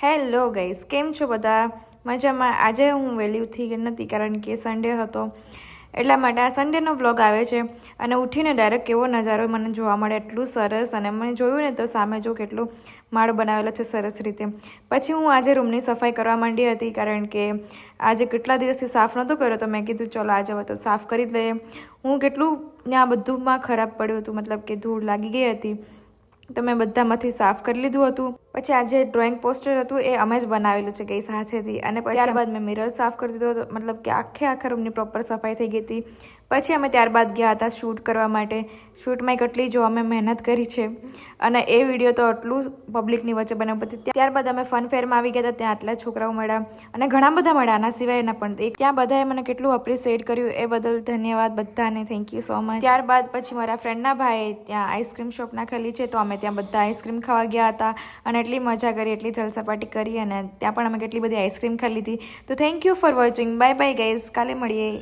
Hello guys, કેમ છો બધા? મજામાં. આજે હું વહેલી ઉઠી નથી કારણ કે સન્ડે હતો, એટલા માટે આ સન્ડેનો વ્લોગ આવે છે. અને ઉઠીને ડાયરેક્ટ કેવો નજારો મને જોવા મળે, એટલું સરસ. અને મને જોયું ને તો સામે જો કેટલું માળ બનાવેલો છે સરસ રીતે. પછી હું આજે રૂમની સફાઈ કરવા માંડી હતી કારણ કે આજે કેટલા દિવસથી સાફ નહોતો કર્યો, તો મેં કીધું ચલો આજે હવે તો સાફ કરી જ લઈએ. હું કેટલું ત્યાં બધુંમાં ખરાબ પડ્યું હતું, મતલબ કે ધૂળ લાગી ગઈ હતી, તો મેં બધામાંથી સાફ કરી લીધું હતું. પછી આજે ડ્રોઈંગ પોસ્ટર હતું એ અમે જ બનાવેલું છે ગઈ સાથેથી. અને પછી ત્યારબાદ મેં મિરર સાફ કરી દીધો હતો, મતલબ કે આખા રૂમની પ્રોપર સફાઈ થઈ ગઈ હતી. પછી અમે ત્યારબાદ ગયા હતા શૂટ કરવા માટે. શૂટમાં કેટલી જો અમે મહેનત કરી છે, અને એ વિડીયો તો આટલું પબ્લિકની વચ્ચે બનાવ્યું પછી. ત્યારબાદ અમે ફન ફેરમાં આવી ગયા હતા, ત્યાં આટલા છોકરાઓ મળ્યા અને ઘણા બધા મળ્યા, આના સિવાયના પણ. ત્યાં બધાએ મને કેટલું અપ્રિશિએટ કર્યું, એ બદલ ધન્યવાદ બધાને, થેન્ક યુ સો મચ. ત્યારબાદ પછી મારા ફ્રેન્ડના ભાઈએ ત્યાં આઈસ્ક્રીમ શોપ નાખેલી છે, તો અમે ત્યાં બધા આઈસ્ક્રીમ ખાવા ગયા હતા અને એટલી મજા કરી, એટલી જલસાપાટી કરી, અને ત્યાં પણ અમે કેટલી બધી આઈસ્ક્રીમ ખાઈ લીધી. તો thank you for watching. Bye bye guys, કાલે મળીએ.